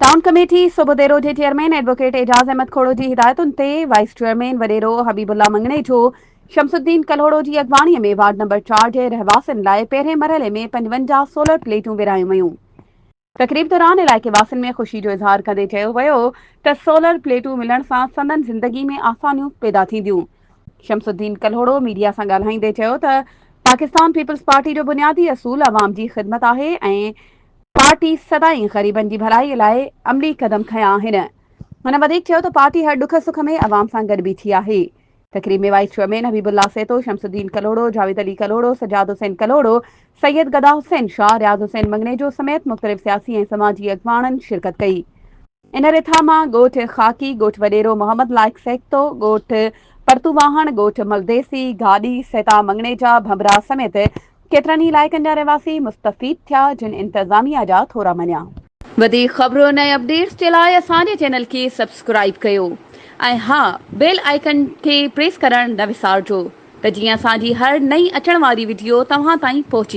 Town committee सुबुदेरो के chairman advocate Ejaz Ahmad खोड़ो की हिदायतुनि ते वाइस चेयरमैन वडेरो हबीबुल्ला मंगणे जो शमसुद्दीन कलोड़ो की अॻवाणीअ में वार्ड नंबर 4 के रहवासियुनि लाइ पहिरें मरहले में 55 सोलर प्लेटूं विरायूं वयूं। तकरीब दौरान इलाइक़े वासियुनि में ख़ुशी जो इज़हार कंदे चयो वियो त सोलर प्लेटूं मिलण सां संदन ज़िंदगी में आसानियूं पैदा थींदियूं। शमसुद्दीन कलोड़ो मीडिया सां ॻाल्हाईंदे चयो त पाकिस्तान पीपल्स पार्टी जो बुनियादी असूल अवाम जी ख़िदमत आहे ऐं पार्टी सदाई ग़रीबनि जी भलाई लाइ अमली कदम खयां आहिनि। हुन वधीक चयो त पार्टी हर ॾुख सुख में अवाम सां गॾु बीठी आहे। तकरीब में वाइस चेयरमैन हबीबुल्ला सेतो, शमसुद्दीन कलोड़ो, जावेद अली कलोड़ो, सजाद हुसैन कलोड़ो, सैयद गदा हुसैन शाह, रियाज़ हुसैन मंगनेजो समेत मुख़्तलिफ़ सियासी ऐं समाजी अॻवाननि शिरकत कई। इन रिथा मां ॻोठ खाकी, ॻोठ वडेरो मोहम्मद लाइक सेक्तो, ॻोठ परतूवाहण, ॻोठ मलदेसी, गाॾी, सेता मंगनेजा, भमरा समेत केतिरनि ई इलाइक़नि जा रहवासी मुस्तफ़ीद थिया जिन इंतज़ामिया जा थोरा मञिया। वधीक ख़बरुनि ऐं अपडेट्स जे लाइ असांजे चैनल खे सब्सक्राइब कयो ऐं हा, बेल आइकन खे प्रेस करणु न विसारिजो त जीअं असांजी हर नई अचण वारी वीडियो तव्हां ताईं पहुची